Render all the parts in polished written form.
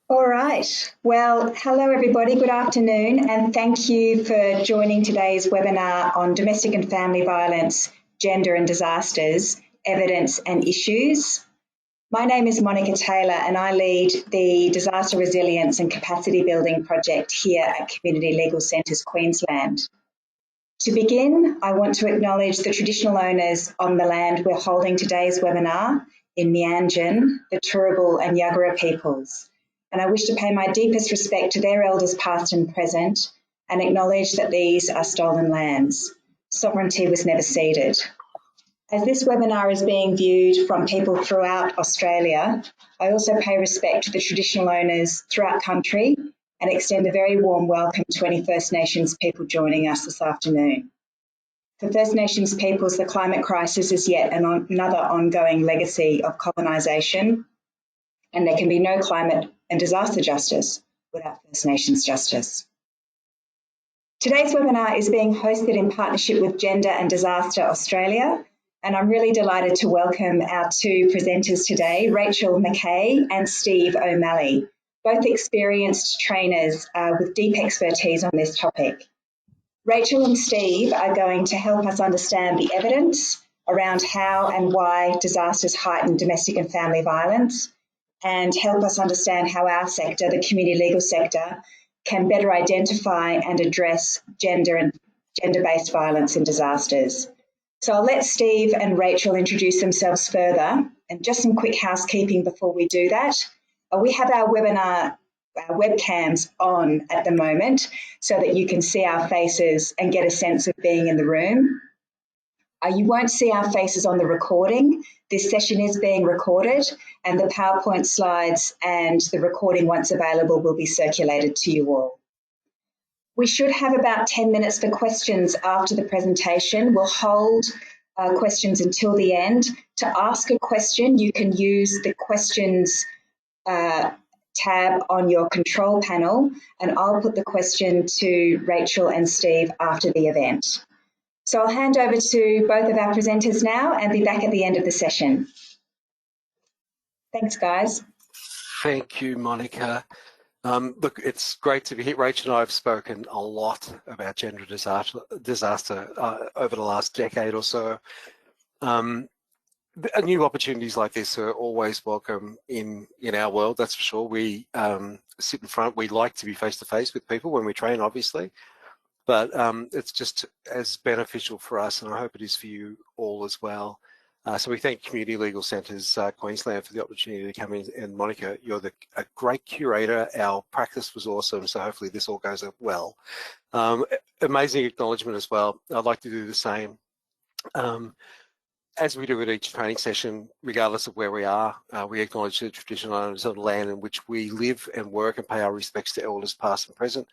All right. Well, hello everybody. Good afternoon, and thank you for joining today's webinar on domestic and family violence, gender and disasters, evidence and issues. My name is Monica Taylor and I lead the Disaster Resilience and Capacity Building project here at Community Legal Centres Queensland. To begin, I want to acknowledge the traditional owners on the land we're holding today's webinar in Meanjin, the Turrbal and Yagara peoples. And I wish to pay my deepest respect to their elders past and present and acknowledge that these are stolen lands. Sovereignty was never ceded. As this webinar is being viewed from people throughout Australia, I also pay respect to the traditional owners throughout country and extend a very warm welcome to any First Nations people joining us this afternoon. For First Nations peoples, the climate crisis is yet another ongoing legacy of colonisation, and there can be no climate and disaster justice without First Nations justice. Today's webinar is being hosted in partnership with Gender and Disaster Australia, and I'm really delighted to welcome our two presenters today, Rachel McKay and Steve O'Malley, both experienced trainers with deep expertise on this topic. Rachel and Steve are going to help us understand the evidence around how and why disasters heighten domestic and family violence, and help us understand how our sector, the community legal sector, can better identify and address gender and gender-based violence in disasters. So I'll let Steve and Rachel introduce themselves further, and just some quick housekeeping before we do that. We have our webinar webcams on at the moment so that you can see our faces and get a sense of being in the room. You won't see our faces on the recording. This session is being recorded, and the PowerPoint slides and the recording, once available, will be circulated to you all. We should have about 10 minutes for questions after the presentation. We'll hold questions until the end. To ask a question, you can use the questions tab on your control panel, and I'll put the question to Rachel and Steve after the event. So I'll hand over to both of our presenters now and be back at the end of the session. Thanks, guys. Thank you, Monica. Look, it's great to be here. Rachel and I have spoken a lot about gender disaster over the last decade or so. New opportunities like this are always welcome in our world, that's for sure. We sit in front. We like to be face-to-face with people when we train, obviously. But it's just as beneficial for us, and I hope it is for you all as well. So we thank Community Legal Centres Queensland for the opportunity to come in. And Monica, you're a great curator. Our practice was awesome, so hopefully this all goes well. Amazing acknowledgement as well. I'd like to do the same. As we do at each training session, regardless of where we are, we acknowledge the traditional owners of the land in which we live and work, and pay our respects to elders past and present.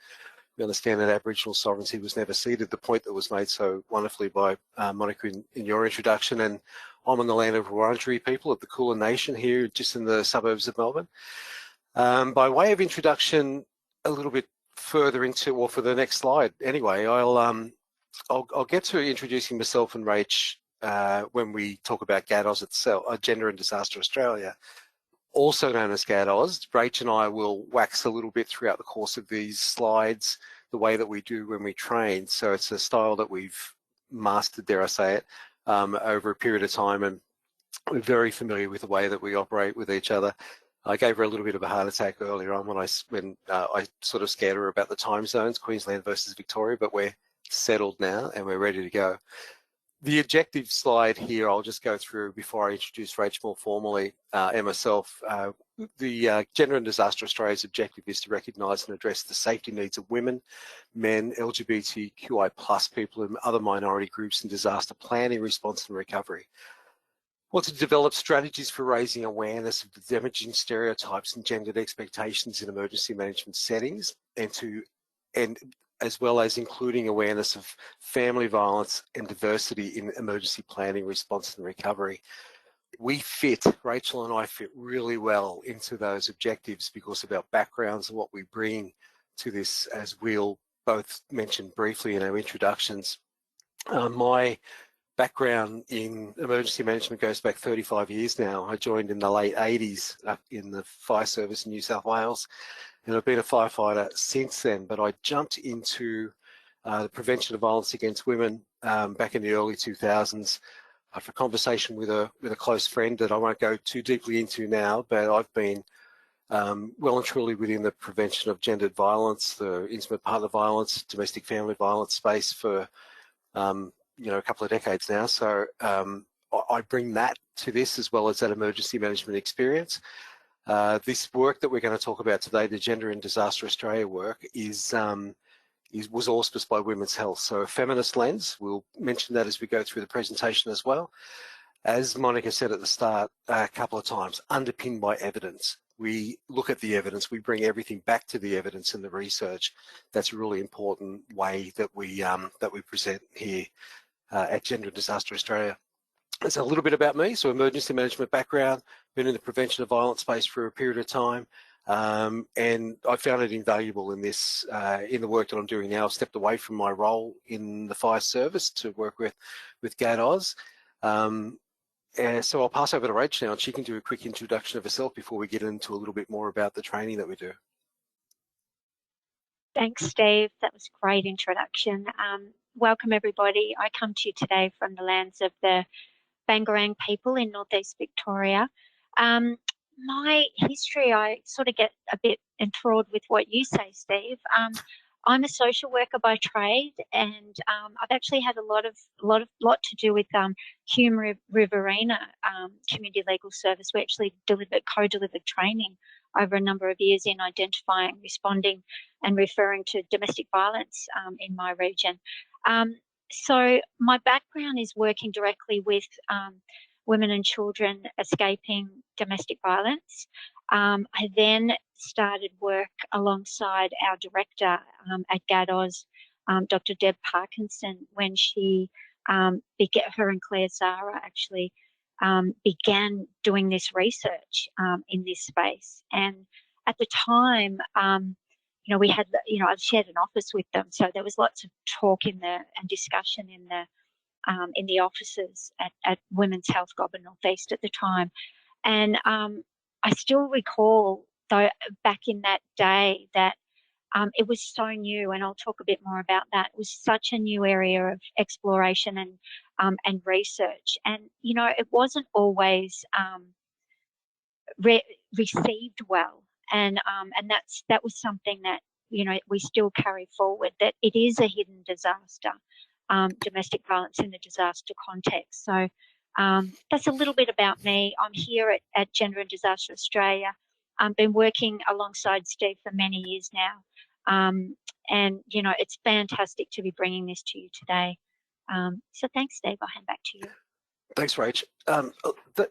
We understand that Aboriginal sovereignty was never ceded, the point that was made so wonderfully by Monica in your introduction. And I'm on the land of Wurundjeri people of the Kulin Nation here, just in the suburbs of Melbourne. By way of introduction, a little bit further into, or for the next slide anyway, I'll get to introducing myself and Rach when we talk about GADAUS itself, Gender and Disaster Australia, also known as GADAUS. Rach and I will wax a little bit throughout the course of these slides, the way that we do when we train. So it's a style that we've mastered, dare I say it, over a period of time, and we're very familiar with the way that we operate with each other. I gave her a little bit of a heart attack earlier on when I sort of scared her about the time zones, Queensland versus Victoria, but we're settled now and we're ready to go. The objective slide here, I'll just go through before I introduce Rach more formally and myself. The Gender and Disaster Australia's objective is to recognise and address the safety needs of women, men, LGBTQI+ people and other minority groups in disaster planning, response and recovery. Want to develop strategies for raising awareness of the damaging stereotypes and gendered expectations in emergency management settings, and as well as including awareness of family violence and diversity in emergency planning, response and recovery. Rachel and I fit really well into those objectives because of our backgrounds and what we bring to this, as we'll both mention briefly in our introductions. My background in emergency management goes back 35 years now. I joined in the late 80s in the fire service in New South Wales, and I've been a firefighter since then, but I jumped into the prevention of violence against women back in the early 2000s after a conversation with a close friend that I won't go too deeply into now, but I've been well and truly within the prevention of gendered violence, the intimate partner violence, domestic family violence space for a couple of decades now. So I bring that to this as well as that emergency management experience. This work that we're going to talk about today, the Gender and Disaster Australia work, was auspiced by Women's Health. So a feminist lens, we'll mention that as we go through the presentation as well. As Monica said at the start a couple of times, underpinned by evidence. We look at the evidence, we bring everything back to the evidence and the research. That's a really important way that we present here at Gender and Disaster Australia. It's a little bit about me. So emergency management background, been in the prevention of violence space for a period of time, and I found it invaluable in this, in the work that I'm doing now. I've stepped away from my role in the fire service to work with GADOS. And so I'll pass over to Rach now, and she can do a quick introduction of herself before we get into a little bit more about the training that we do. Thanks, Steve. That was a great introduction. Welcome, everybody. I come to you today from the lands of the Bangarang people in northeast Victoria. My history, I sort of get a bit enthralled with what you say, Steve. I'm a social worker by trade, and I've actually had a lot to do with Hume Riverina Community Legal Service. We actually co-delivered training over a number of years in identifying, responding, and referring to domestic violence in my region. So my background is working directly with women and children escaping domestic violence. I then started work alongside our director at GADOS, Dr. Deb Parkinson, when she her and Claire Zara actually began doing this research in this space. And at the time, we had, I shared an office with them, so there was lots of talk and discussion in the offices at Women's Health Goulburn North East at the time. And I still recall, though, back in that day that it was so new, and I'll talk a bit more about that. It was such a new area of exploration and research, and it wasn't always received well, and that was something that we still carry forward, that it is a hidden disaster, domestic violence in the disaster context. So that's a little bit about me. I'm here at Gender and Disaster Australia. I've been working alongside Steve for many years now, and it's fantastic to be bringing this to you today. So thanks, Steve. I'll hand back to you. Thanks, Rach.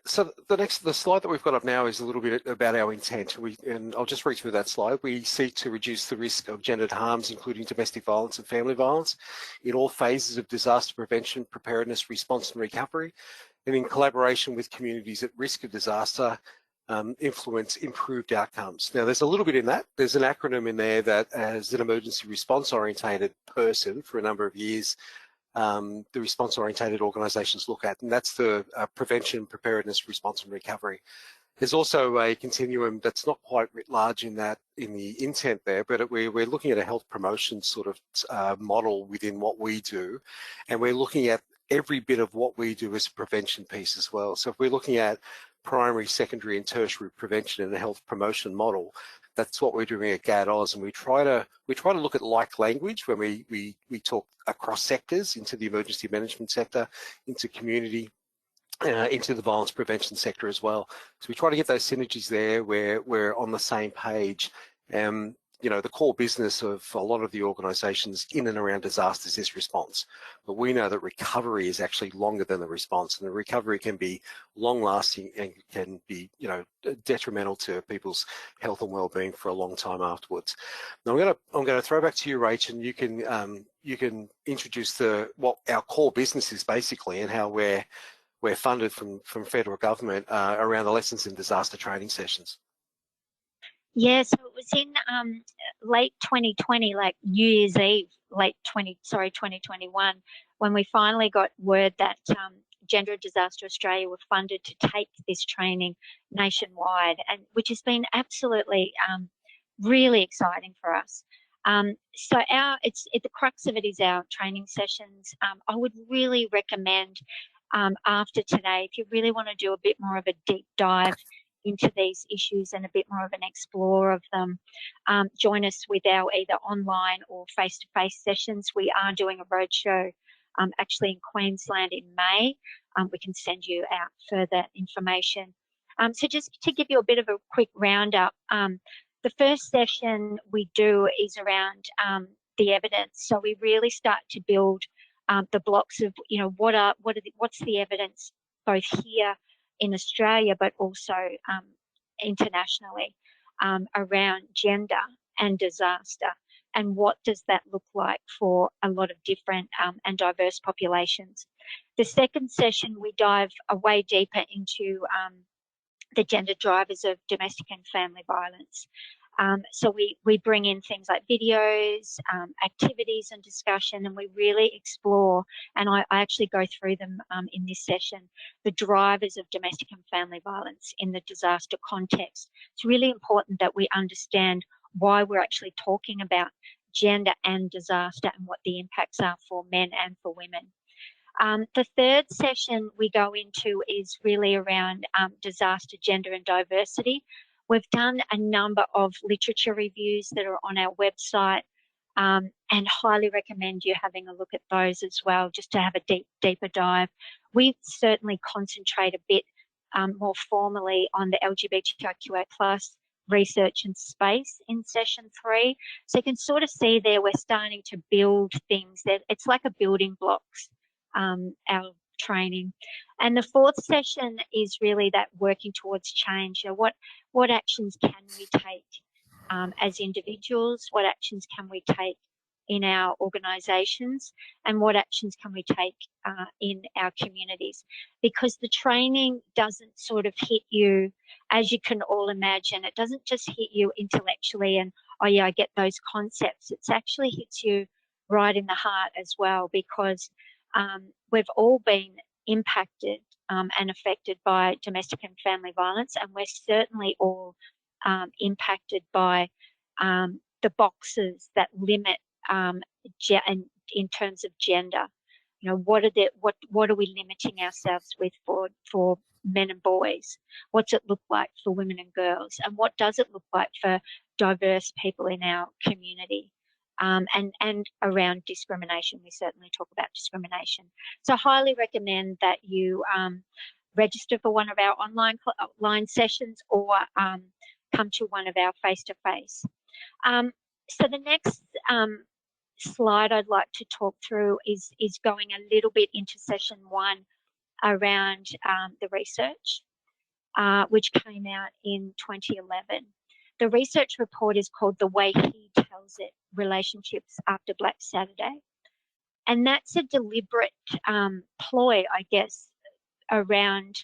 So the slide that we've got up now is a little bit about our intent, and I'll just read through that slide. We seek to reduce the risk of gendered harms, including domestic violence and family violence, in all phases of disaster prevention, preparedness, response and recovery, and in collaboration with communities at risk of disaster, influence improved outcomes. Now, there's a little bit in that. There's an acronym in there that, as an emergency response-orientated person for a number of years, the response-orientated organisations look at, and that's the prevention, preparedness, response and recovery. There's also a continuum that's not quite writ large in the intent there, but we're looking at a health promotion sort of model within what we do, and we're looking at every bit of what we do as a prevention piece as well. So if we're looking at primary, secondary and tertiary prevention in a health promotion model, that's what we're doing at GADOS, and we try to look at like language when we talk across sectors, into the emergency management sector, into community, into the violence prevention sector as well. So we try to get those synergies there where we're on the same page. The core business of a lot of the organisations in and around disasters is response, but we know that recovery is actually longer than the response, and the recovery can be long-lasting and can be, detrimental to people's health and well-being for a long time afterwards. Now I'm going to throw back to you, Rach, and you can introduce what our core business is basically, and how we're funded from federal government around the lessons in disaster training sessions. Yeah, so it was in late 2020, like New Year's Eve, 2021, when we finally got word that Gender and Disaster Australia were funded to take this training nationwide, and which has been absolutely really exciting for us. So the crux of it is our training sessions. I would really recommend after today, if you really want to do a bit more of a deep dive into these issues and a bit more of an explore of them, join us with our either online or face-to-face sessions. We are doing a roadshow actually in Queensland in May. We can send you out further information. So just to give you a bit of a quick roundup, the first session we do is around the evidence. So we really start to build the blocks of, what's the evidence both here in Australia, but also internationally around gender and disaster, and what does that look like for a lot of different and diverse populations. The second session, we dive way deeper into the gender drivers of domestic and family violence. So we bring in things like videos, activities and discussion, and we really explore, and I actually go through them in this session, the drivers of domestic and family violence in the disaster context. It's really important that we understand why we're actually talking about gender and disaster and what the impacts are for men and for women. The third session we go into is really around disaster, gender and diversity. We've done a number of literature reviews that are on our website and highly recommend you having a look at those as well, just to have a deeper dive. We certainly concentrate a bit more formally on the LGBTIQA+ research and space in session 3. So you can sort of see there we're starting to build things that it's like a building blocks, our training. And the fourth session is really that working towards change. What actions can we take as individuals? What actions can we take in our organisations? And what actions can we take in our communities? Because the training doesn't sort of hit you, as you can all imagine, it doesn't just hit you intellectually and, oh yeah, I get those concepts. It actually hits you right in the heart as well, because we've all been impacted and affected by domestic and family violence, and we're certainly all impacted by the boxes that limit in terms of gender. You know, what are we limiting ourselves with for men and boys? What's it look like for women and girls? And what does it look like for diverse people in our community? And around discrimination, we certainly talk about discrimination. So I highly recommend that you register for one of our online sessions or come to one of our face-to-face. So the next slide I'd like to talk through is going a little bit into session 1 around the research, which came out in 2011. The research report is called The Way He Tells It, Relationships After Black Saturday. And that's a deliberate ploy, I guess, around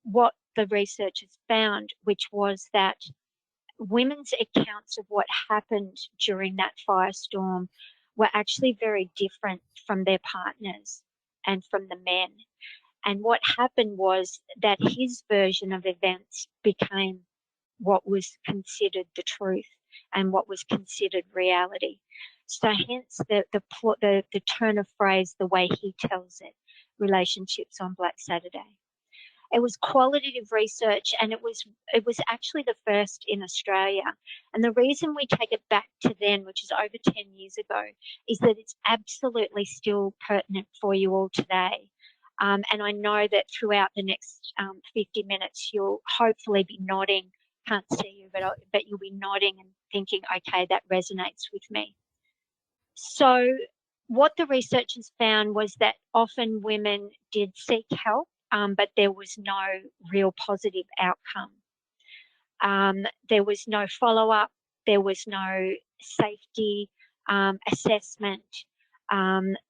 what the researchers found, which was that women's accounts of what happened during that firestorm were actually very different from their partners and from the men. And what happened was that his version of events became what was considered the truth and what was considered reality. So hence the turn of phrase, the way he tells it, relationships on Black Saturday. It was qualitative research, and it was actually the first in Australia. And the reason we take it back to then, which is over 10 years ago, is that it's absolutely still pertinent for you all today. And I know that throughout the next 50 minutes, you'll hopefully be nodding. Can't see you, but you'll be nodding and thinking, okay, that resonates with me. So what the researchers found was that often women did seek help, but there was no real positive outcome. There was no follow-up. There was no safety assessment.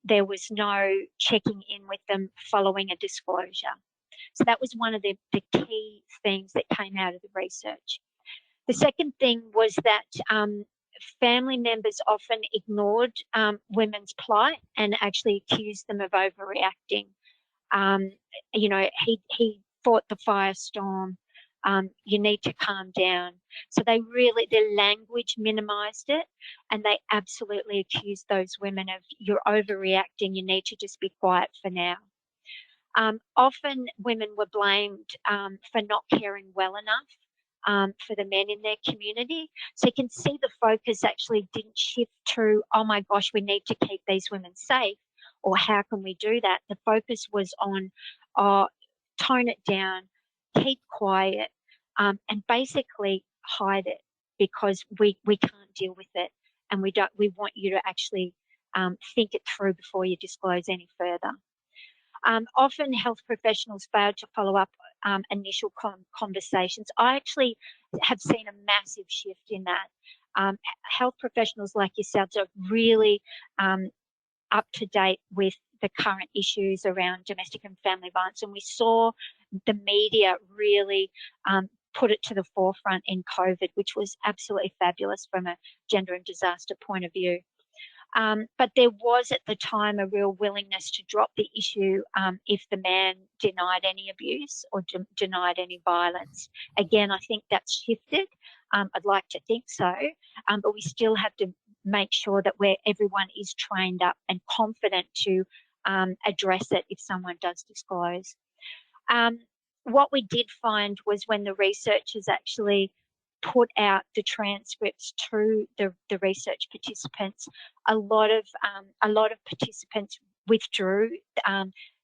There was no checking in with them following a disclosure. So that was one of the key things that came out of the research. The second thing was that family members often ignored women's plight and actually accused them of overreacting. You know, he fought the firestorm. You need to calm down. So they really, their language minimized it, and they absolutely accused those women of, you're overreacting, you need to just be quiet for now. Often women were blamed for not caring well enough for the men in their community. So you can see the focus actually didn't shift to, oh my gosh, we need to keep these women safe, or how can we do that? The focus was on, tone it down, keep quiet, and basically hide it, because we can't deal with it, and we want you to actually think it through before you disclose any further. Often health professionals fail to follow up initial conversations. I actually have seen a massive shift in that. Health professionals like yourselves are really up to date with the current issues around domestic and family violence, and we saw the media really put it to the forefront in COVID, which was absolutely fabulous from a gender and disaster point of view. But there was at the time a real willingness to drop the issue if the man denied any abuse or denied any violence. Again, I think that's shifted. I'd like to think so, but we still have to make sure that everyone is trained up and confident to address it if someone does disclose. What we did find was when the researchers actually put out the transcripts to the research participants, a lot of participants withdrew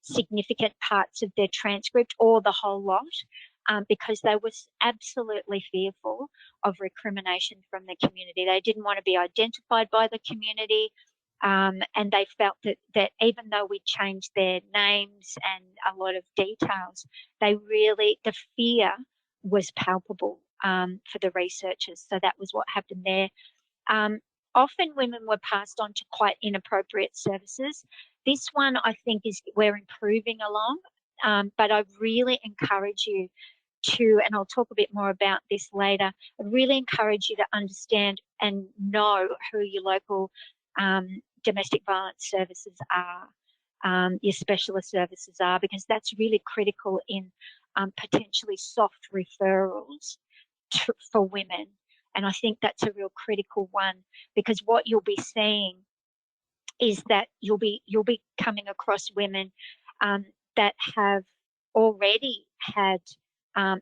significant parts of their transcript or the whole lot because they were absolutely fearful of recrimination from the community. They didn't want to be identified by the community, and they felt that even though we changed their names and a lot of details, the fear was palpable for the researchers. So that was what happened there. Often women were passed on to quite inappropriate services. This one, I think, we're improving along, but I really encourage you to, and I'll talk a bit more about this later, I really encourage you to understand and know who your local domestic violence services are, your specialist services are, because that's really critical in potentially soft referrals for women. And I think that's a real critical one, because what you'll be seeing is that you'll be coming across women that have already had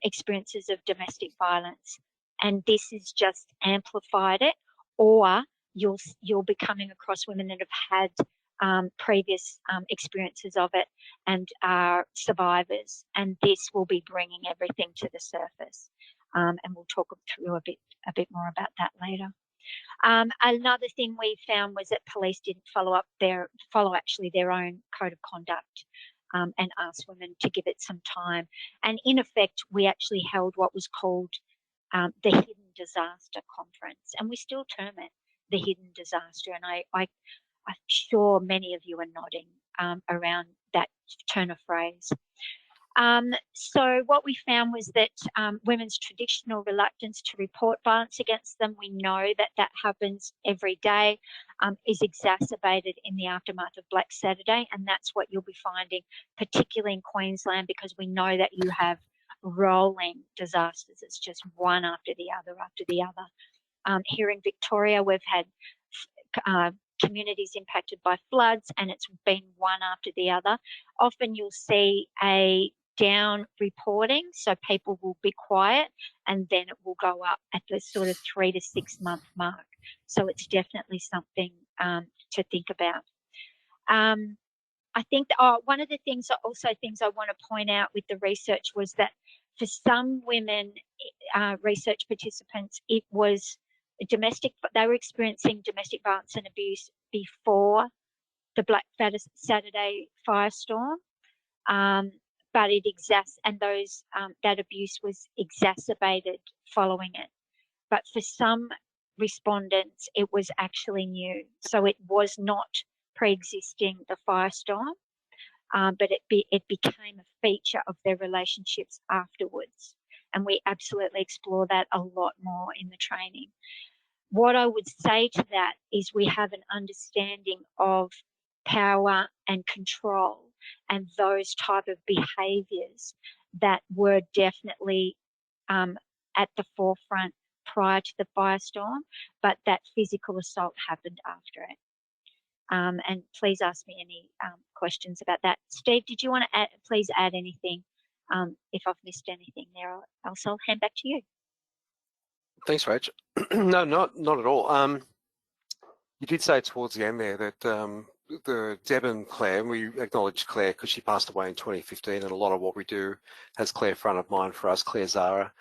experiences of domestic violence, and this has just amplified it, or you'll be coming across women that have had previous experiences of it and are survivors, and this will be bringing everything to the surface. And we'll talk through a bit more about that later. Another thing we found was that police didn't follow their own code of conduct and asked women to give it some time. And in effect, we actually held what was called the Hidden Disaster Conference, and we still term it the Hidden Disaster. And I'm sure many of you are nodding around that turn of phrase. So what we found was that women's traditional reluctance to report violence against them, we know that happens every day, is exacerbated in the aftermath of Black Saturday, and that's what you'll be finding, particularly in Queensland, because we know that you have rolling disasters. It's just one after the other. Here in Victoria, we've had communities impacted by floods, and it's been one after the other. Often you'll see a down reporting, so people will be quiet, and then it will go up at the sort of 3 to 6 month mark. So it's definitely something to think about. I think one of the things I want to point out with the research was that for some women, research participants, it was they were experiencing domestic violence and abuse before the Black Saturday firestorm, but that abuse was exacerbated following it. But for some respondents, it was actually new, so it was not pre-existing the firestorm, but it became a feature of their relationships afterwards, and we absolutely explore that a lot more in the training. What I would say to that is we have an understanding of power and control and those type of behaviours that were definitely at the forefront prior to the firestorm, but that physical assault happened after it. And please ask me any questions about that. Steve, did you want to please add anything? If I've missed anything there, else I'll hand back to you. Thanks, Rach. No, not at all. You did say towards the end there that the Deb and Claire, and we acknowledge Claire because she passed away in 2015, and a lot of what we do has Claire front of mind for us, Claire Zara.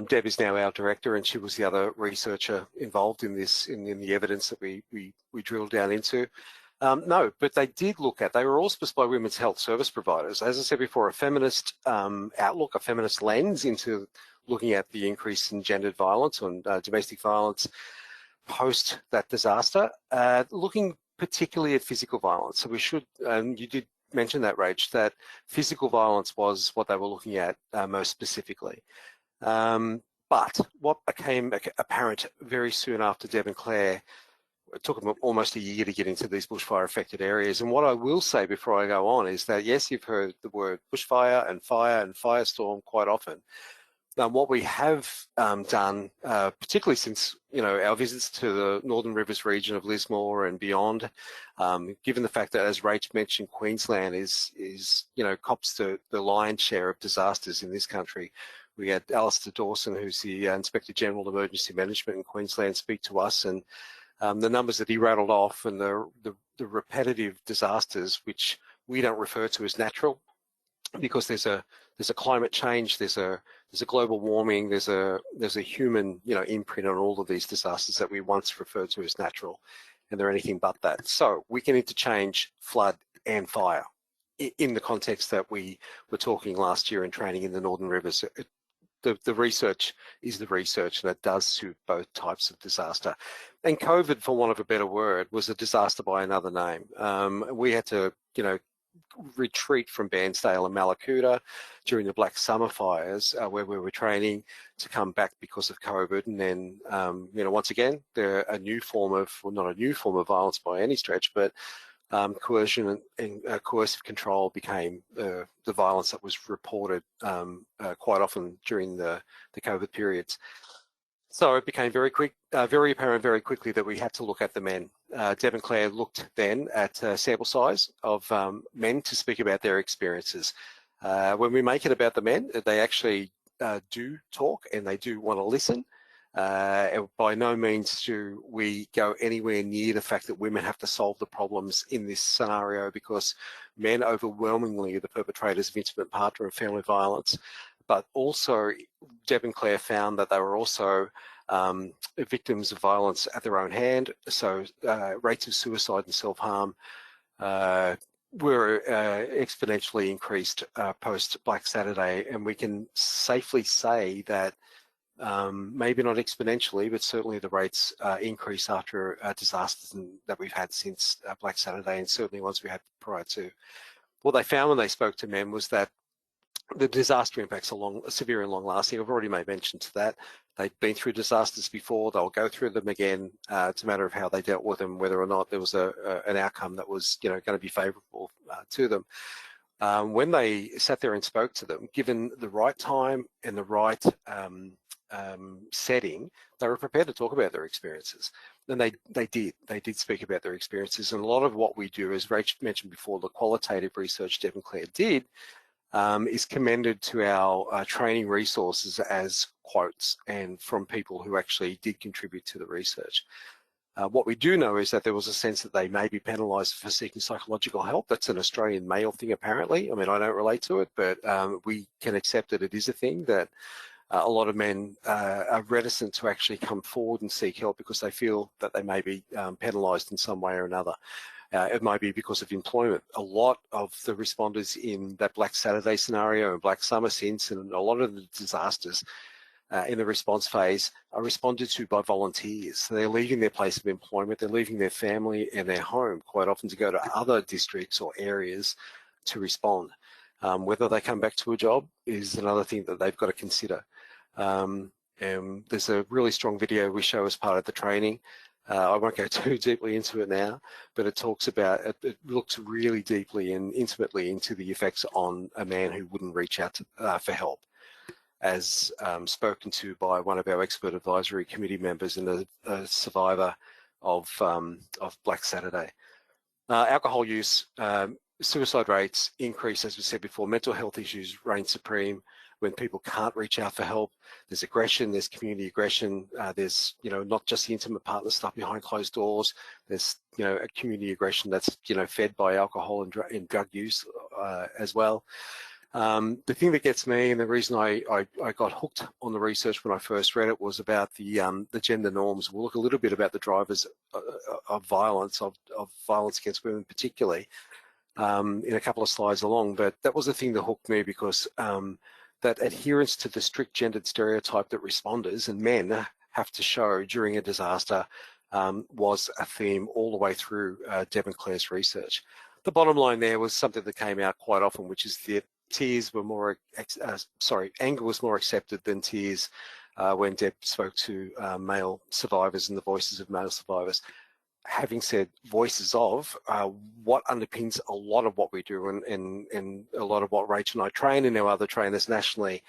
Deb is now our director, and she was the other researcher involved in this, in the evidence that we drilled down into. No, but they did look at, they were auspiced by women's health service providers. As I said before, a feminist outlook, a feminist lens into looking at the increase in gendered violence and domestic violence post that disaster, looking particularly at physical violence. So we should, you did mention that, Rach, that physical violence was what they were looking at most specifically. But what became apparent very soon after Deb and Claire, it took them almost a year to get into these bushfire affected areas. And what I will say before I go on is that, yes, you've heard the word bushfire and firestorm quite often. What we have done, particularly since our visits to the Northern Rivers region of Lismore and beyond, given the fact that, as Rach mentioned, Queensland is cops the lion's share of disasters in this country. We had Alistair Dawson, who's the Inspector General of Emergency Management in Queensland, speak to us, and the numbers that he rattled off and the repetitive disasters, which we don't refer to as natural, because there's a climate change, there's a global warming, there's a human imprint on all of these disasters that we once referred to as natural, and they're anything but that. So we can interchange flood and fire in the context that we were talking last year in training in the Northern Rivers. The research is the research, and it does suit both types of disaster. And COVID, for want of a better word, was a disaster by another name. We had to, retreat from Bairnsdale and Malakuta during the Black Summer fires, where we were training, to come back because of COVID. And then, once again, a new form of, well, not a new form of violence by any stretch, but coercion and coercive control became the violence that was reported quite often during the COVID periods. So it became very apparent very quickly that we had to look at the men. Deb and Claire looked then at a sample size of men to speak about their experiences. When we make it about the men, they actually do talk and they do want to listen. By no means do we go anywhere near the fact that women have to solve the problems in this scenario, because men overwhelmingly are the perpetrators of intimate partner and family violence. But also, Deb and Claire found that they were also victims of violence at their own hand. So rates of suicide and self-harm were exponentially increased post Black Saturday, and we can safely say that maybe not exponentially, but certainly the rates increase after disasters that we've had since Black Saturday, and certainly ones we had prior to. What they found when they spoke to men was that the disaster impacts are severe and long-lasting. I've already made mention to that. They've been through disasters before. They'll go through them again. It's a matter of how they dealt with them, whether or not there was an outcome that was, going to be favourable to them. When they sat there and spoke to them, given the right time and the right setting, they were prepared to talk about their experiences. And they did speak about their experiences. And a lot of what we do, as Rach mentioned before, the qualitative research Deb and Claire did, is commended to our training resources as quotes and from people who actually did contribute to the research. What we do know is that there was a sense that they may be penalised for seeking psychological help. That's an Australian male thing, apparently. I mean, I don't relate to it, but we can accept that it is a thing, that a lot of men are reticent to actually come forward and seek help because they feel that they may be penalised in some way or another. It might be because of employment. A lot of the responders in that Black Saturday scenario and Black Summer since, and a lot of the disasters in the response phase are responded to by volunteers. So they're leaving their place of employment, they're leaving their family and their home quite often to go to other districts or areas to respond. Whether they come back to a job is another thing that they've got to consider. There's a really strong video we show as part of the training. I won't go too deeply into it now, but it talks about, it looks really deeply and intimately into the effects on a man who wouldn't reach out for help, as spoken to by one of our expert advisory committee members and a survivor of Black Saturday. Alcohol use, suicide rates increase, as we said before. Mental health issues reign supreme when people can't reach out for help. There's aggression, there's community aggression, there's, not just the intimate partner stuff behind closed doors. There's, a community aggression that's, fed by alcohol and drug use as well. The thing that gets me, and the reason I got hooked on the research when I first read it, was about the gender norms. We'll look a little bit about the drivers of violence, of violence against women particularly, in a couple of slides along. But that was the thing that hooked me, because that adherence to the strict gendered stereotype that responders and men have to show during a disaster was a theme all the way through Deb and Claire's research. The bottom line there was something that came out quite often, which is that tears were more, anger was more accepted than tears when Deb spoke to male survivors and the voices of male survivors. Having said voices of, what underpins a lot of what we do and a lot of what Rach and I train and our other trainers nationally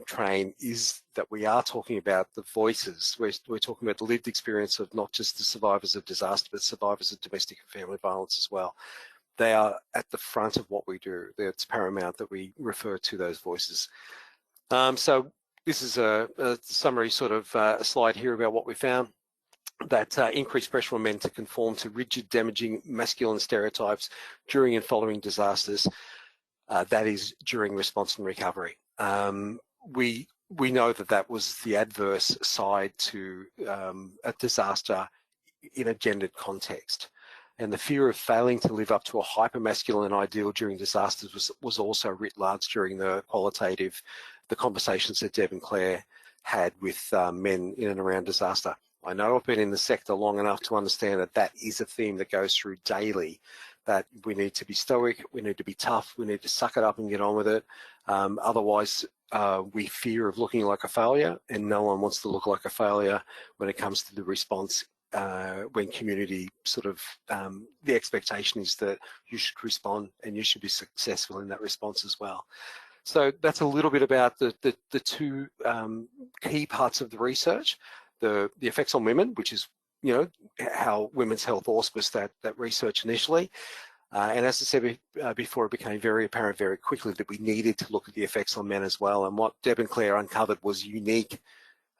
train is that we are talking about the voices. We're talking about the lived experience of not just the survivors of disaster, but survivors of domestic and family violence as well. They are at the front of what we do. It's paramount that we refer to those voices. So this is a summary sort of slide here about what we found. That increased pressure on men to conform to rigid, damaging masculine stereotypes during and following disasters, that is during response and recovery. We know that was the adverse side to a disaster in a gendered context. And the fear of failing to live up to a hyper-masculine ideal during disasters was also writ large during the conversations that Deb and Claire had with men in and around disaster. I know I've been in the sector long enough to understand that that is a theme that goes through daily, that we need to be stoic, we need to be tough, we need to suck it up and get on with it. Otherwise, we fear of looking like a failure, and no one wants to look like a failure when it comes to the response when community sort of, the expectation is that you should respond and you should be successful in that response as well. So that's a little bit about the two key parts of the research. The effects on women, which is, how Women's Health auspiced that research initially. And as I said before, it became very apparent very quickly that we needed to look at the effects on men as well. And what Deb and Claire uncovered was unique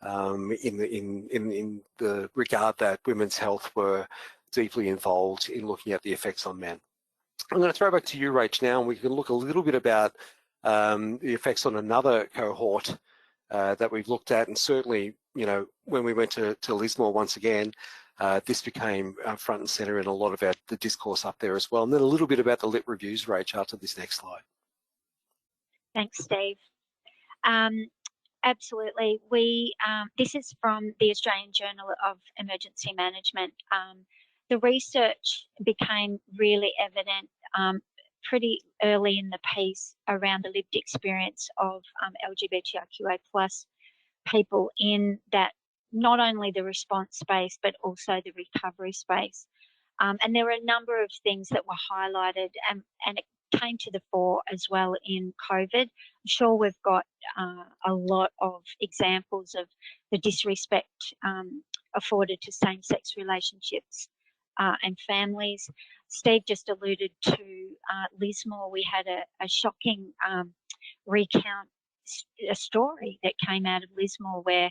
in the regard that Women's Health were deeply involved in looking at the effects on men. I'm going to throw back to you, Rach, now, and we can look a little bit about the effects on another cohort that we've looked at, and certainly, when we went to Lismore once again, this became front and centre in a lot of the discourse up there as well. And then a little bit about the lit reviews, Rach, after this next slide. Thanks, Steve. Absolutely. This is from the Australian Journal of Emergency Management. The research became really evident pretty early in the piece around the lived experience of LGBTIQA+ people in that, not only the response space, but also the recovery space. And there were a number of things that were highlighted, and it came to the fore as well in COVID. I'm sure we've got a lot of examples of the disrespect afforded to same-sex relationships and families. Steve just alluded to Lismore. We had a shocking recount, a story that came out of Lismore where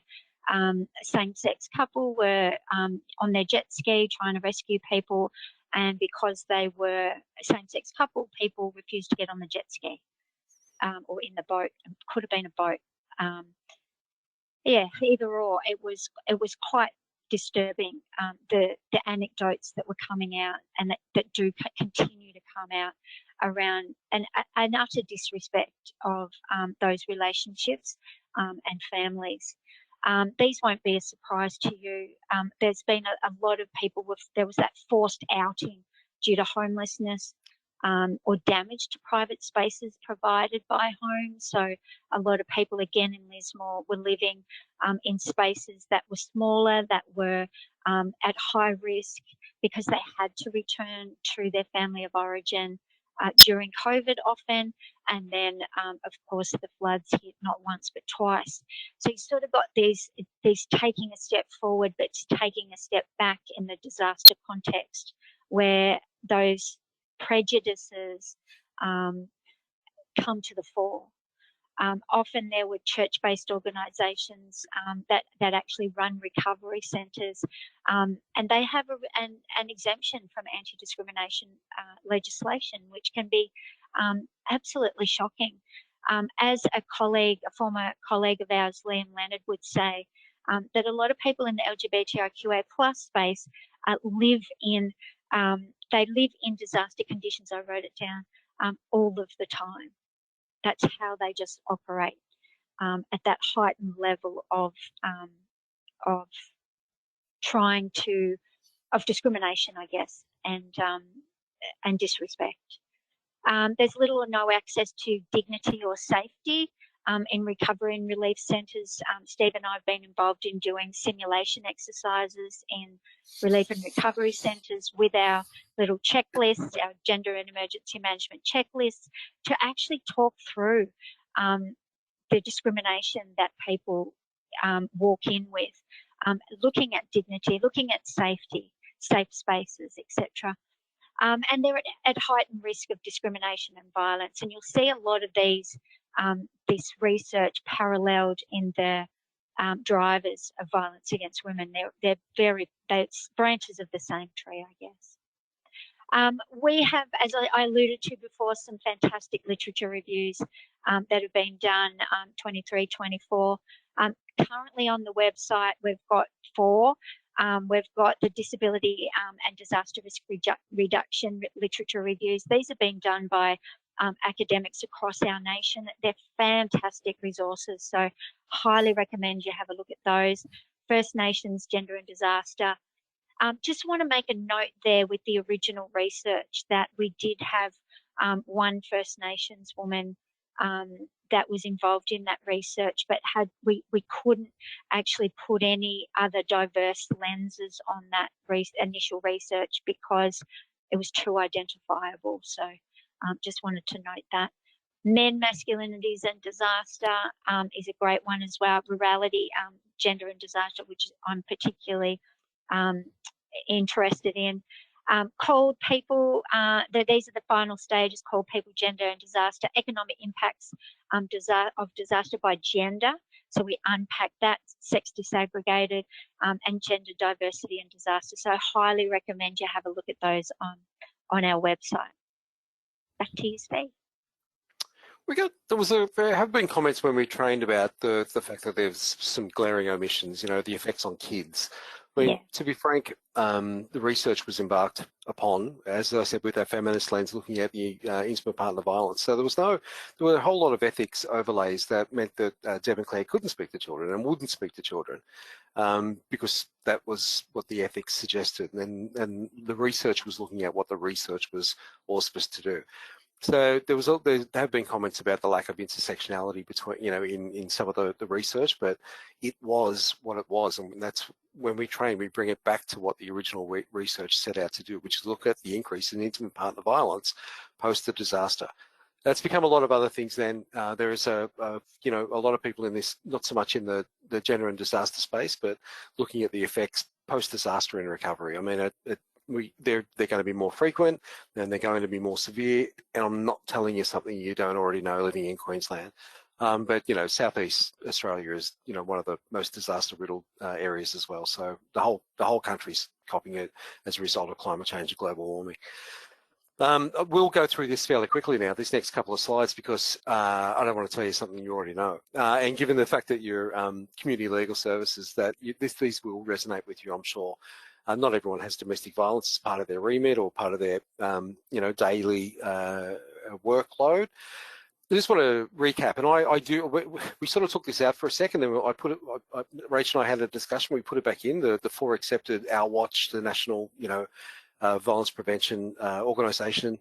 a same-sex couple were on their jet ski trying to rescue people, and because they were a same-sex couple, people refused to get on the jet ski or in the boat. It could have been a boat. Yeah, either or. It was quite disturbing, the anecdotes that were coming out and that do continue to come out around an utter disrespect of those relationships and families. These won't be a surprise to you. There's been a lot of people there was that forced outing due to homelessness. or damage to private spaces provided by homes. So a lot of people, again, in Lismore were living in spaces that were smaller, that were at high risk because they had to return to their family of origin during COVID often. And then, of course, the floods hit not once but twice. So you sort of got these taking a step forward but taking a step back in the disaster context, where those prejudices come to the fore. Often there were church-based organisations that actually run recovery centres, and they have an exemption from anti-discrimination legislation, which can be absolutely shocking. As a former colleague of ours, Liam Leonard, would say, that a lot of people in the LGBTIQA+ space live in disaster conditions. I wrote it down, all of the time. That's how they just operate at that heightened level of discrimination, I guess, and disrespect. There's little or no access to dignity or safety in recovery and relief centres. Steve and I have been involved in doing simulation exercises in relief and recovery centres with our little checklists, our gender and emergency management checklists, to actually talk through the discrimination that people walk in with, looking at dignity, looking at safety, safe spaces, etc. And they're at heightened risk of discrimination and violence. And you'll see a lot of this research paralleled in the drivers of violence against women. They're branches of the same tree, I guess. We have, as I alluded to before, some fantastic literature reviews that have been done, 23, 24. Currently on the website, we've got 4. We've got the disability and disaster risk reduction literature reviews. These have been done by academics across our nation. They're fantastic resources, so highly recommend you have a look at those. First Nations Gender and Disaster. Just want to make a note there with the original research that we did have one First Nations woman that was involved in that research, but we couldn't actually put any other diverse lenses on that initial research because it was too identifiable. So just wanted to note that. Men, masculinities and disaster is a great one as well. Rurality, gender and disaster, which I'm particularly interested in. Cold people, these are the final stages: cold people, gender and disaster, economic impacts of disaster by gender. So we unpack that, sex disaggregated, and gender diversity and disaster. So I highly recommend you have a look at those on our website. Back to you, Steve. There have been comments when we trained about the fact that there's some glaring omissions, the effects on kids. I mean, to be frank, the research was embarked upon, as I said, with our feminist lens, looking at the intimate partner violence. So there were a whole lot of ethics overlays that meant that Deb and Claire couldn't speak to children and wouldn't speak to children because that was what the ethics suggested. And the research was looking at what the research was all supposed to do. So there have been comments about the lack of intersectionality between, in some of the research, but it was what it was, and that's when we train, we bring it back to what the original research set out to do, which is look at the increase in intimate partner violence post the disaster. That's become a lot of other things. Then there is a lot of people in this, not so much in the gender and disaster space, but looking at the effects post disaster and recovery. I mean, they're going to be more frequent and they're going to be more severe, and I'm not telling you something you don't already know living in Queensland, but Southeast Australia is one of the most disaster riddled areas as well, so the whole country's copping it as a result of climate change and global warming. We'll go through this fairly quickly now, this next couple of slides, because I don't want to tell you something you already know. And given the fact that you're community legal services, that these will resonate with you, I'm sure. Not everyone has domestic violence as part of their remit or part of their, daily workload. I just want to recap, and we sort of took this out for a second, then Rach and I had a discussion, we put it back in, the 4 accepted, Our Watch, the National, Violence Prevention Organisation,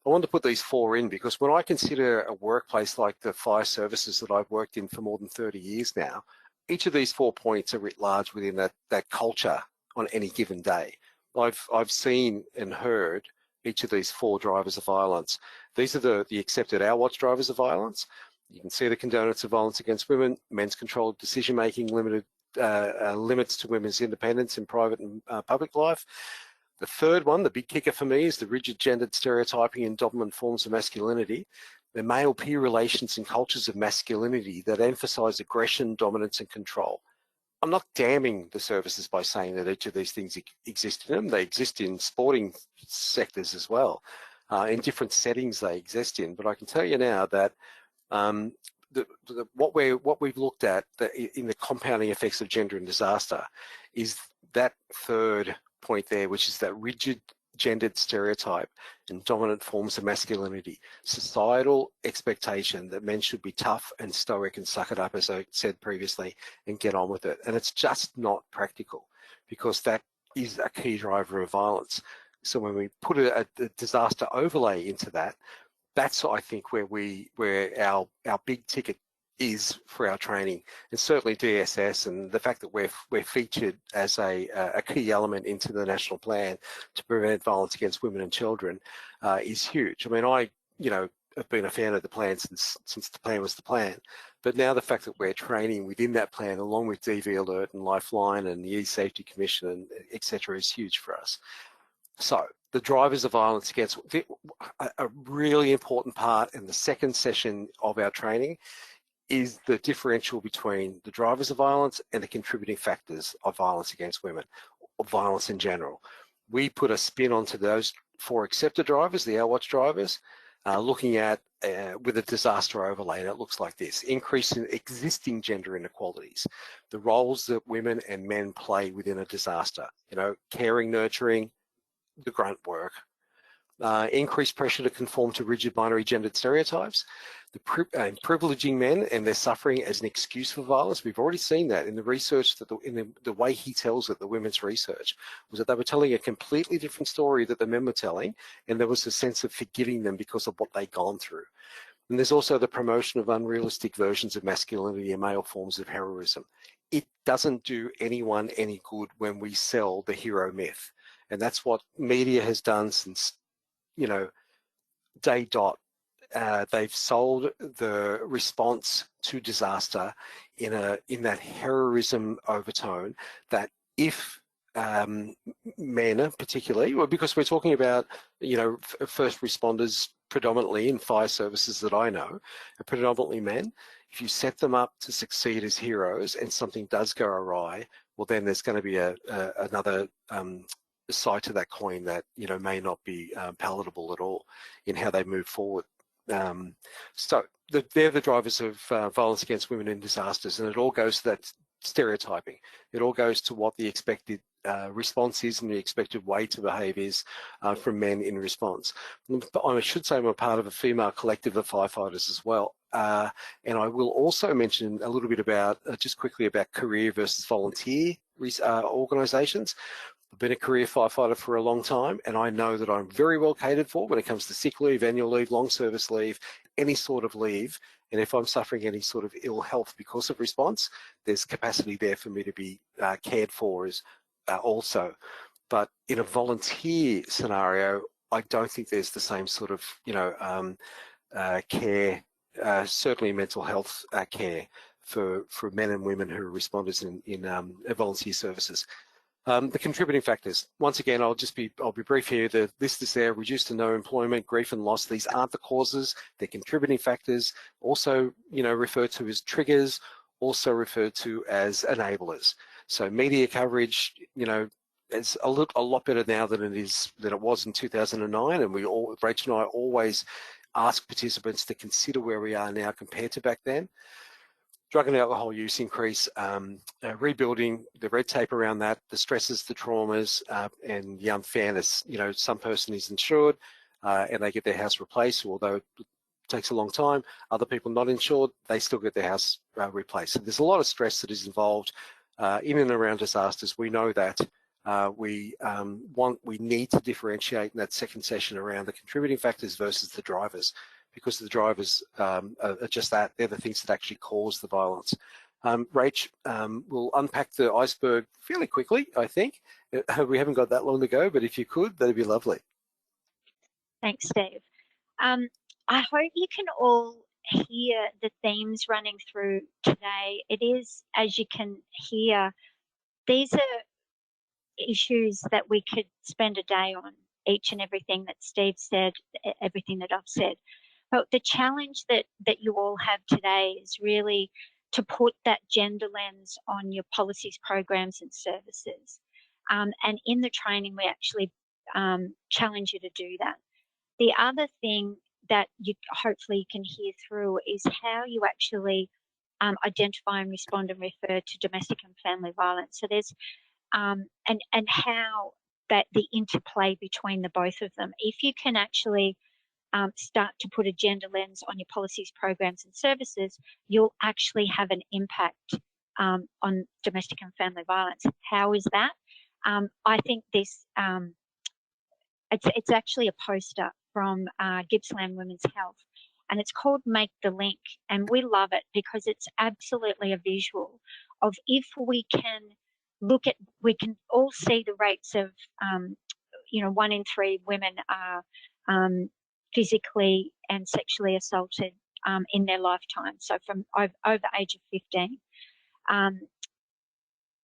I wanted to put these 4 in because when I consider a workplace like the fire services that I've worked in for more than 30 years now, each of these 4 points are writ large within that culture on any given day. I've seen and heard each of these 4 drivers of violence. These are the accepted Our Watch drivers of violence. You can see the condoners of violence against women, men's controlled decision-making, limited limits to women's independence in private and public life. The third one, the big kicker for me, is the rigid gendered stereotyping and dominant forms of masculinity. The male peer relations and cultures of masculinity that emphasise aggression, dominance and control. I'm not damning the services by saying that each of these things exist in them. They exist in sporting sectors as well. In different settings they exist in. But I can tell you now that what we've looked at in the compounding effects of gender and disaster is that third point there, which is that rigid gendered stereotype and dominant forms of masculinity, societal expectation that men should be tough and stoic and suck it up, as I said previously, and get on with it. And it's just not practical because that is a key driver of violence. So when we put a disaster overlay into that, that's, I think, where our big ticket is for our training, and certainly DSS, and the fact that we're featured as a key element into the national plan to prevent violence against women and children is huge. I mean, I have been a fan of the plan since the plan was the plan, but now the fact that we're training within that plan, along with DV Alert and Lifeline and the E-Safety Commission and etc., is huge for us. So the drivers of violence against a really important part in the second session of our training is the differential between the drivers of violence and the contributing factors of violence against women, or violence in general. We put a spin onto those 4 accepted drivers, the Our Watch drivers, looking at with a disaster overlay, and it looks like this: increase in existing gender inequalities, the roles that women and men play within a disaster, caring, nurturing, the grunt work, increased pressure to conform to rigid binary gendered stereotypes, privileging men and their suffering as an excuse for violence. We've already seen that in the research, that in the way he tells it, the women's research, was that they were telling a completely different story that the men were telling, and there was a sense of forgiving them because of what they'd gone through. And there's also the promotion of unrealistic versions of masculinity and male forms of heroism. It doesn't do anyone any good when we sell the hero myth. And that's what media has done since, day dot. They've sold the response to disaster in that heroism overtone, that if men particularly, well, because we're talking about, first responders predominantly in fire services that I know, are predominantly men. If you set them up to succeed as heroes and something does go awry, well, then there's going to be another side to that coin that may not be palatable at all in how they move forward. So they're the drivers of violence against women in disasters, and it all goes to that stereotyping. It all goes to what the expected response is and the expected way to behave is from men in response. But I should say I'm a part of a female collective of firefighters as well. And I will also mention a little bit about, just quickly, about career versus volunteer organisations. I've been a career firefighter for a long time, and I know that I'm very well catered for when it comes to sick leave, annual leave, long service leave, any sort of leave. And if I'm suffering any sort of ill health because of response, there's capacity there for me to be cared for as also. But in a volunteer scenario, I don't think there's the same sort of, care, certainly mental health care for men and women who are responders in volunteer services. The contributing factors. Once again, I'll be brief here. The list is there: reduced to no employment, grief and loss. These aren't the causes; they're contributing factors. Also, referred to as triggers. Also referred to as enablers. So media coverage, it's a lot better now than it was in 2009. And Rachel and I always ask participants to consider where we are now compared to back then. Drug and alcohol use increase, rebuilding the red tape around that, the stresses, the traumas, and the unfairness. Some person is insured and they get their house replaced, although it takes a long time. Other people not insured, they still get their house replaced. So there's a lot of stress that is involved in and around disasters. We know that We need to differentiate in that second session around the contributing factors versus the drivers, because the drivers are just that. They're the things that actually cause the violence. Rach will unpack the iceberg fairly quickly, I think. We haven't got that long to go, but if you could, that'd be lovely. Thanks, Steve. I hope you can all hear the themes running through today. It is, as you can hear, these are issues that we could spend a day on, each and everything that Steve said, everything that I've said. But the challenge that you all have today is really to put that gender lens on your policies, programs and services. And in the training, we actually challenge you to do that. The other thing that you hopefully you can hear through is how you actually identify and respond and refer to domestic and family violence. So there's and how that the interplay between the both of them. If you can actually start to put a gender lens on your policies, programs and services, you'll actually have an impact on domestic and family violence. How is that? I think this, it's actually a poster from Gippsland Women's Health, and it's called Make the Link, and we love it because it's absolutely a visual of if we can look at, we can all see the rates of, 1 in 3 women are physically and sexually assaulted in their lifetime. So from over the age of 15,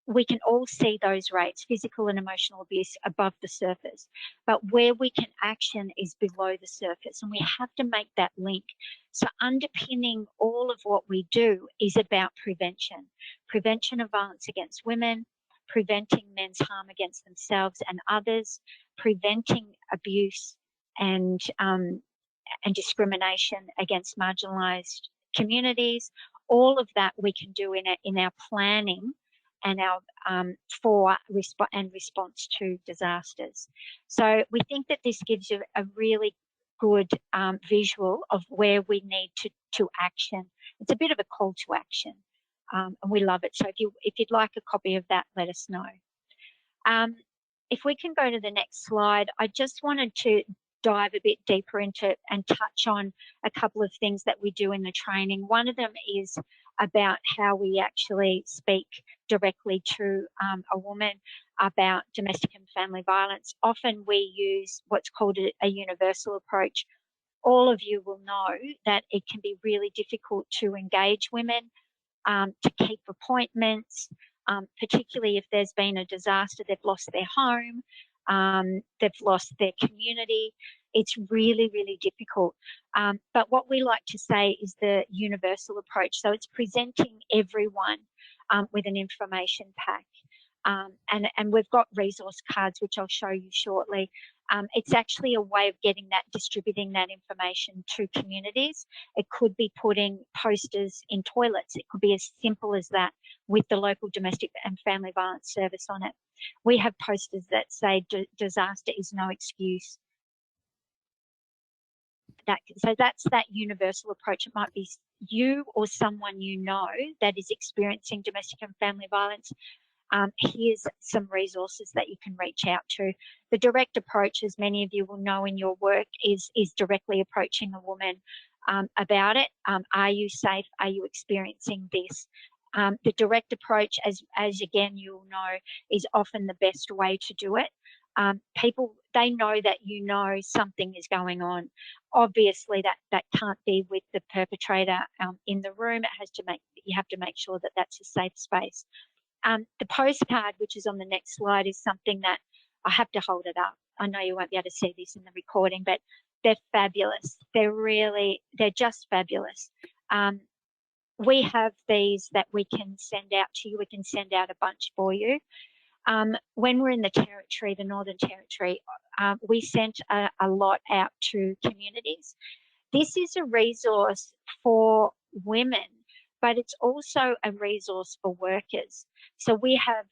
we can all see those rates, physical and emotional abuse, above the surface. But where we can action is below the surface, and we have to make that link. So underpinning all of what we do is about prevention. Prevention of violence against women, preventing men's harm against themselves and others, preventing abuse and discrimination against marginalised communities. All of that we can do in our planning and our response to disasters. So we think that this gives you a really good visual of where we need to action. It's a bit of a call to action, and we love it. So if you'd like a copy of that, let us know. If we can go to the next slide, I just wanted to dive a bit deeper into and touch on a couple of things that we do in the training. One of them is about how we actually speak directly to a woman about domestic and family violence. Often we use what's called a universal approach. All of you will know that it can be really difficult to engage women, to keep appointments, particularly if there's been a disaster, they've lost their home, they've lost their community. It's really, really difficult. But what we like to say is the universal approach. So it's presenting everyone with an information pack. And we've got resource cards, which I'll show you shortly. It's actually a way of distributing that information to communities. It could be putting posters in toilets. It could be as simple as that, with the local domestic and family violence service on it. We have posters that say disaster is no excuse. So that's that universal approach. It might be you or someone you know that is experiencing domestic and family violence. Here's some resources that you can reach out to. The direct approach, as many of you will know in your work, is directly approaching a woman about it. Are you safe? Are you experiencing this? The direct approach, as again you'll know, is often the best way to do it. People, they know that you know something is going on. Obviously, that can't be with the perpetrator in the room. You have to make sure that that's a safe space. The postcard, which is on the next slide, is something that I have to hold it up. I know you won't be able to see this in the recording, but they're fabulous. They're just fabulous. We have these that we can send out to you. We can send out a bunch for you. When we're in the Territory, the Northern Territory, we sent a lot out to communities. This is a resource for women, but it's also a resource for workers. So we have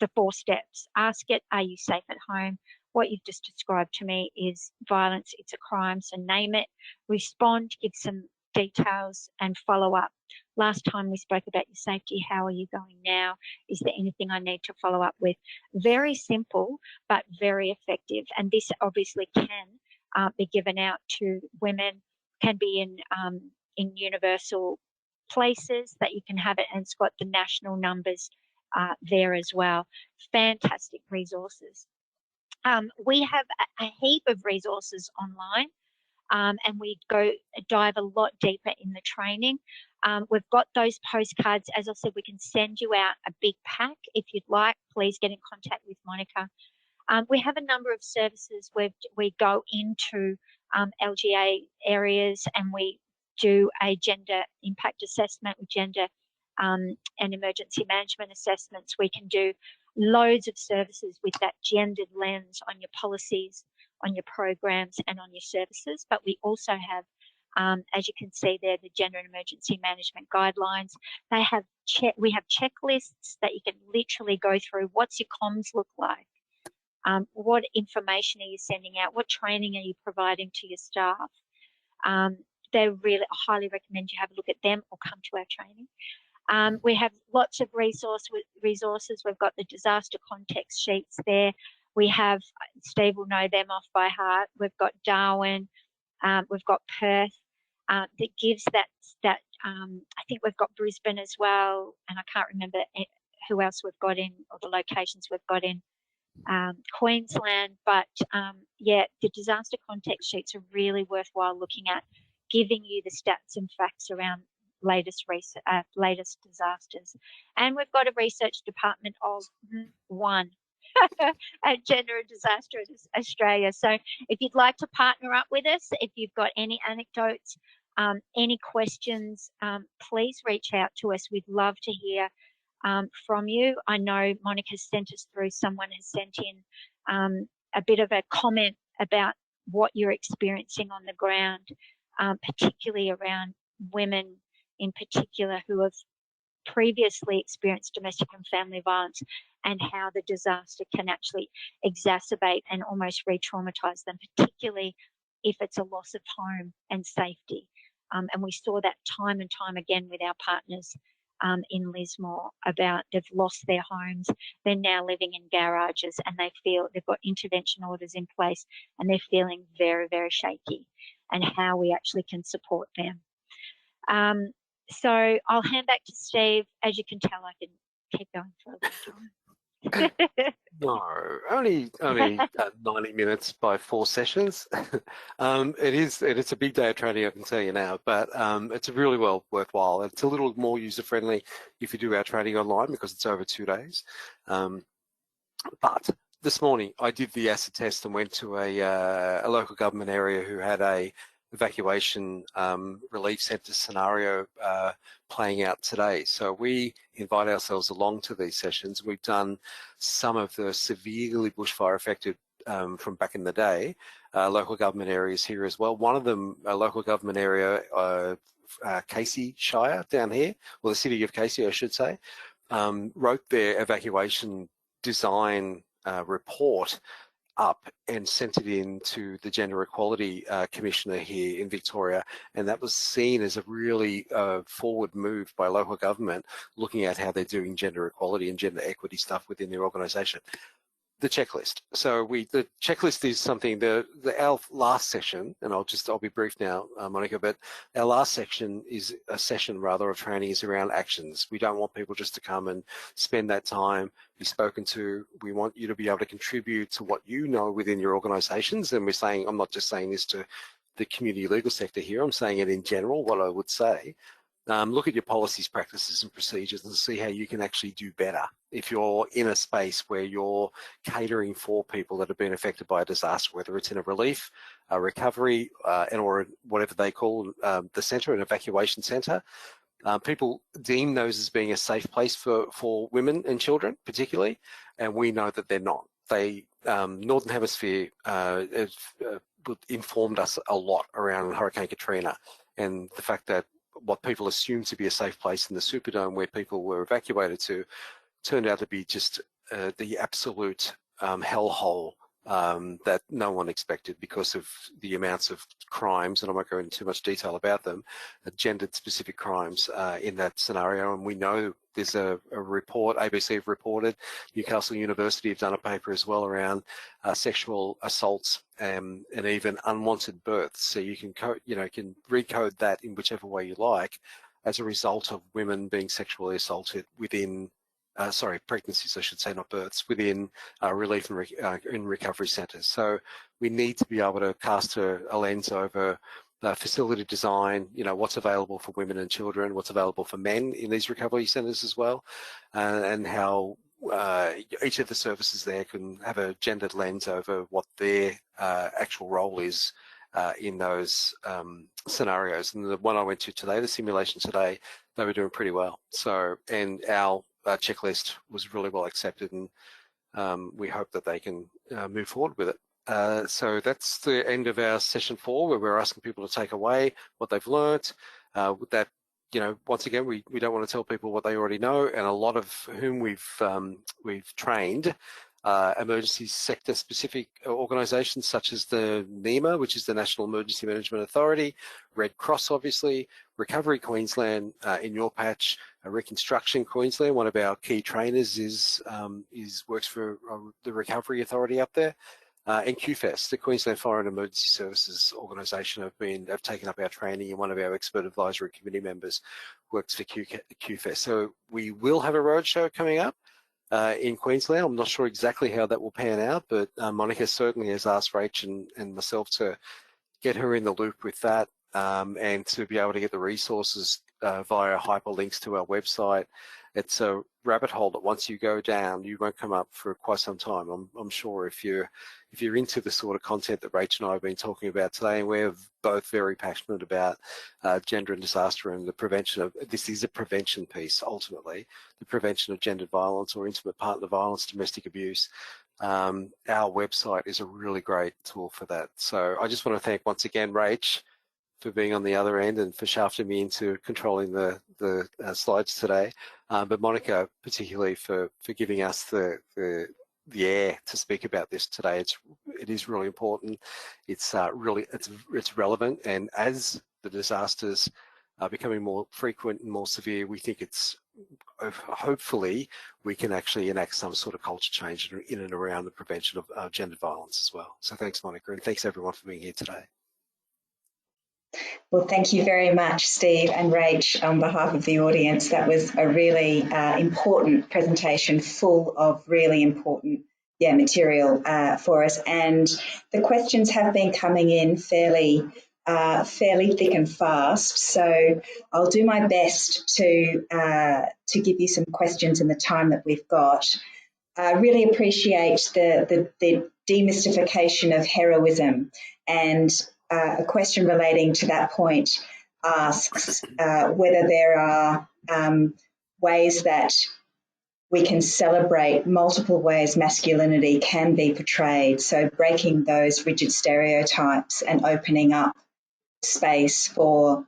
the 4 steps. Ask it, are you safe at home? What you've just described to me is violence, it's a crime, so name it. Respond, give some details and follow up. Last time we spoke about your safety. How are you going now? Is there anything I need to follow up with? Very simple, but very effective. And this obviously can be given out to women, can be in universal places that you can have it, and it's got the national numbers there as well. Fantastic resources. We have a heap of resources online, and we dive a lot deeper in the training. We've got those postcards. As I said, we can send you out a big pack. If you'd like, please get in contact with Monica. We have a number of services where we go into LGA areas and we do a gender impact assessment with gender and emergency management assessments. We can do loads of services with that gendered lens on your policies, on your programs and on your services. But we also have, as you can see there, the gender and emergency management guidelines. We have checklists that you can literally go through. What's your comms look like? What information are you sending out? What training are you providing to your staff? I highly recommend you have a look at them or come to our training. We have lots of resources. We've got the disaster context sheets there. We have, Steve will know them off by heart. We've got Darwin. We've got Perth. That gives that. I think we've got Brisbane as well, and I can't remember who else we've got in, or the locations we've got in Queensland. But yeah, the disaster context sheets are really worthwhile looking at, giving you the stats and facts around latest disasters. And we've got a research department of one at Gender and Disaster Australia. So if you'd like to partner up with us, if you've got any anecdotes, any questions, please reach out to us. We'd love to hear from you. I know Monica's sent us through, someone has sent in a bit of a comment about what you're experiencing on the ground, particularly around women in particular who have previously experienced domestic and family violence, and how the disaster can actually exacerbate and almost re-traumatize them, particularly if it's a loss of home and safety. And we saw that time and time again with our partners in Lismore, about they've lost their homes, they're now living in garages, and they feel they've got intervention orders in place and they're feeling very, very shaky, and how we actually can support them. So I'll hand back to Steve. As you can tell, I can keep going for a long time. No, only 90 minutes by 4 sessions. It's a big day of training, I can tell you now, but it's a really worthwhile. It's a little more user-friendly if you do our training online, because it's over 2 days. But this morning I did the acid test and went to a local government area who had a evacuation relief centre scenario playing out today. So we invite ourselves along to these sessions. We've done some of the severely bushfire affected from back in the day, local government areas here as well. One of them, a local government area, Casey Shire down here, or the city of Casey, I should say, wrote their evacuation design report up and sent it in to the Gender Equality Commissioner here in Victoria, and that was seen as a really forward move by local government, looking at how they're doing gender equality and gender equity stuff within their organisation. The checklist. So the checklist is something, our last session, and I'll be brief now, Monica, but our last session is a session rather of training is around actions. We don't want people just to come and spend that time, be spoken to. We want you to be able to contribute to what you know within your organisations. And we're saying, I'm not just saying this to the community legal sector here, I'm saying it in general, what I would say. Look at your policies, practices and procedures and see how you can actually do better. If you're in a space where you're catering for people that have been affected by a disaster, whether it's in a relief, a recovery, or whatever they call the centre, an evacuation centre, people deem those as being a safe place for women and children particularly, and we know that they're not. They, Northern Hemisphere informed us a lot around Hurricane Katrina, and the fact that what people assumed to be a safe place in the Superdome where people were evacuated to turned out to be just the absolute hellhole that no one expected because of the amounts of crimes, and I won't go into too much detail about them, gendered specific crimes in that scenario. And we know there's a report, ABC have reported, Newcastle University have done a paper as well around sexual assaults and even unwanted births. So you can can recode that in whichever way you like as a result of women being sexually assaulted within pregnancies, I should say, not births, within relief and recovery centres. So we need to be able to cast a lens over facility design, what's available for women and children, what's available for men in these recovery centres as well, and how each of the services there can have a gendered lens over what their actual role is in those scenarios. And the one I went to today, the simulation today, they were doing pretty well. So, and our checklist was really well accepted, and we hope that they can move forward with it. So that's the end of our session 4, where we're asking people to take away what they've learnt. That, once again, we don't want to tell people what they already know, and a lot of whom we've trained emergency sector specific organisations such as the NEMA, which is the National Emergency Management Authority, Red Cross obviously, Recovery Queensland in your patch, Reconstruction Queensland. One of our key trainers works for the Recovery Authority up there, and QFES, the Queensland Fire and Emergency Services Organisation, have taken up our training, and one of our expert advisory committee members works for QFES. So we will have a roadshow coming up in Queensland. I'm not sure exactly how that will pan out, but Monica certainly has asked Rach and myself to get her in the loop with that, and to be able to get the resources via hyperlinks to our website. It's a rabbit hole that once you go down, you won't come up for quite some time. I'm sure if you're into the sort of content that Rach and I have been talking about today, and we're both very passionate about gender and disaster and the prevention of, this is a prevention piece ultimately, the prevention of gendered violence or intimate partner violence, domestic abuse. Our website is a really great tool for that. So I just want to thank once again Rach for being on the other end and for shafting me into controlling the slides today, but Monica particularly for giving us the air to speak about this today. It is really important. It's relevant, and as the disasters are becoming more frequent and more severe, we think it's hopefully we can actually enact some sort of culture change in and around the prevention of gendered violence as well. So thanks, Monica, and thanks everyone for being here today. Well, thank you very much, Steve and Rach, on behalf of the audience. That was a really important presentation, full of really important material for us. And the questions have been coming in fairly thick and fast. So I'll do my best to give you some questions in the time that we've got. I really appreciate the demystification of heroism, and a question relating to that point asks whether there are ways that we can celebrate multiple ways masculinity can be portrayed, so breaking those rigid stereotypes and opening up space for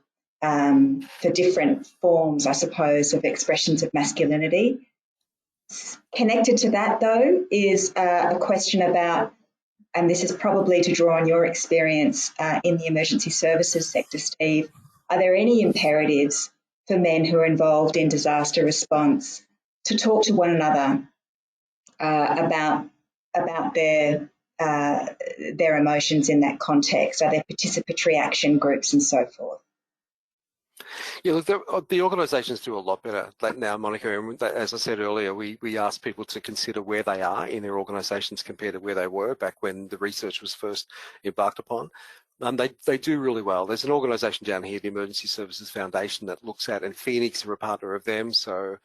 different forms, I suppose, of expressions of masculinity. Connected to that, though, is a question about, and this is probably to draw on your experience in the emergency services sector, Steve, are there any imperatives for men who are involved in disaster response to talk to one another about their emotions in that context? Are there participatory action groups and so forth? Yeah, look, the organisations do a lot better now, Monica. And as I said earlier, we ask people to consider where they are in their organisations compared to where they were back when the research was first embarked upon. They do really well. There's an organisation down here, the Emergency Services Foundation, that looks at, and Phoenix are a partner of them. So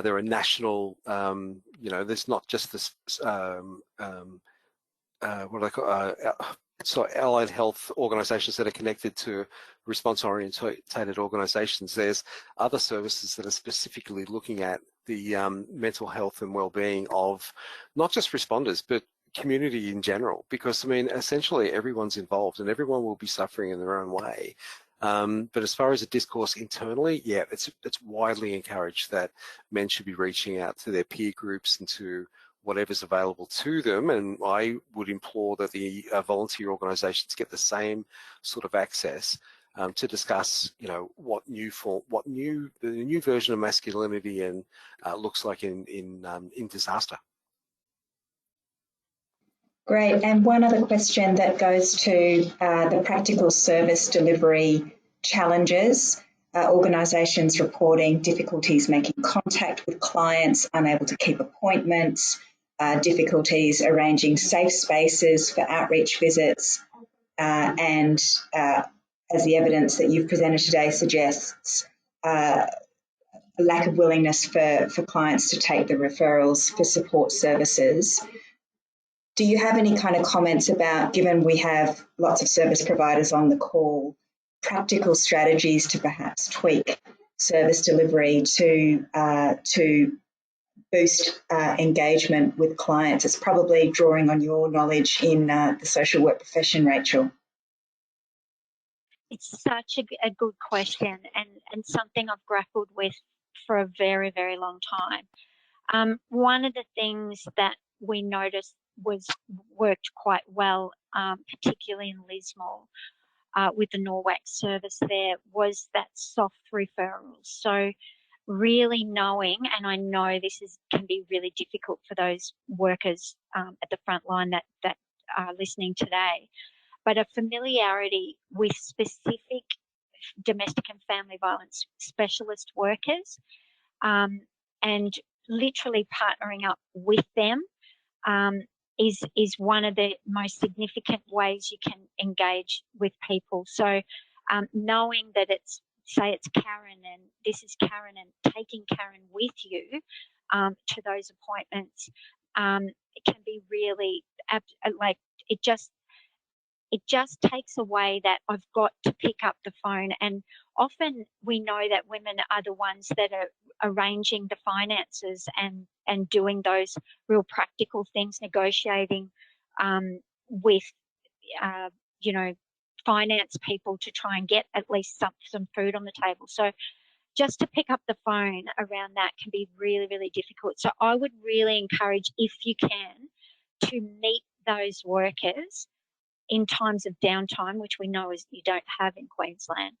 they're a national, there's not just this, so allied health organisations that are connected to response-orientated organisations. There's other services that are specifically looking at the mental health and well-being of not just responders, but community in general, because I mean, essentially everyone's involved and everyone will be suffering in their own way. But as far as a discourse internally, yeah, it's widely encouraged that men should be reaching out to their peer groups and to whatever's available to them, and I would implore that the volunteer organisations get the same sort of access to discuss, you know, the new version of masculinity and looks like in disaster. Great. And one other question that goes to the practical service delivery challenges. Organisations reporting difficulties making contact with clients, unable to keep appointments, difficulties arranging safe spaces for outreach visits, and as the evidence that you've presented today suggests, a lack of willingness for clients to take the referrals for support services. Do you have any kind of comments about, given we have lots of service providers on the call, practical strategies to perhaps tweak service delivery to boost engagement with clients? It's probably drawing on your knowledge in the social work profession, Rachel. It's such a good question, and something I've grappled with for a very, very long time. One of the things that we noticed worked quite well, particularly in Lismore, with the NORWAC service there, was that soft referrals. So really knowing, and I know this can be really difficult for those workers at the front line that are listening today, but a familiarity with specific domestic and family violence specialist workers, and literally partnering up with them is one of the most significant ways you can engage with people. So knowing that it's Karen and this is Karen, and taking Karen with you to those appointments, it can be really like it just takes away that I've got to pick up the phone. And often we know that women are the ones that are arranging the finances and doing those real practical things, negotiating with, you know, finance people to try and get at least some food on the table. So just to pick up the phone around that can be really, really difficult. So I would really encourage, if you can, to meet those workers in times of downtime, which we know is you don't have in Queensland,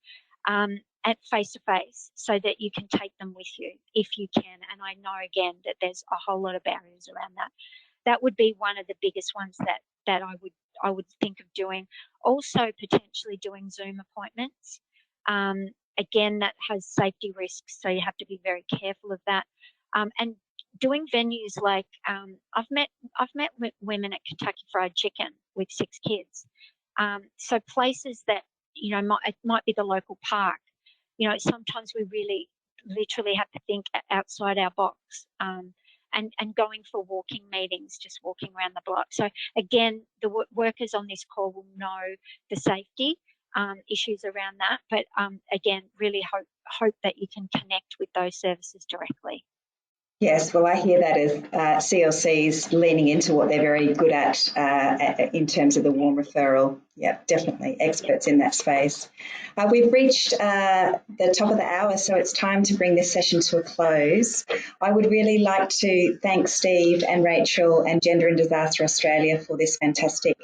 at face-to-face, so that you can take them with you if you can. And I know, again, that there's a whole lot of barriers around that. That would be one of the biggest ones that I would think of doing. Also, potentially doing Zoom appointments. Again, that has safety risks, so you have to be very careful of that. And doing venues like I've met women at Kentucky Fried Chicken with 6 kids. So places that, you know, it might be the local park. You know, sometimes we really literally have to think outside our box, and going for walking meetings, just walking around the block. So again, the workers on this call will know the safety issues around that, but again, really hope that you can connect with those services directly. Yes, well, I hear that as CLCs leaning into what they're very good at in terms of the warm referral. Yeah, definitely experts in that space. We've reached the top of the hour, so it's time to bring this session to a close. I would really like to thank Steve and Rachel and Gender and Disaster Australia for this fantastic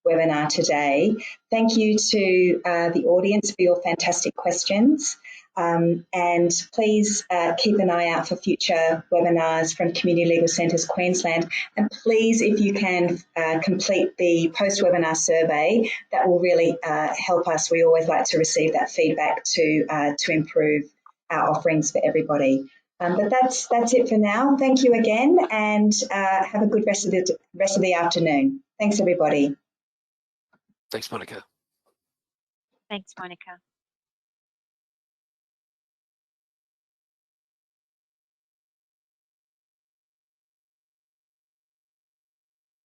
webinar today. Thank you to the audience for your fantastic questions. And please keep an eye out for future webinars from Community Legal Centres Queensland. And please, if you can, complete the post-webinar survey. That will really help us. We always like to receive that feedback to improve our offerings for everybody. But that's it for now. Thank you again, and have a good rest of the afternoon. Thanks, everybody. Thanks, Monica. Thanks, Monica.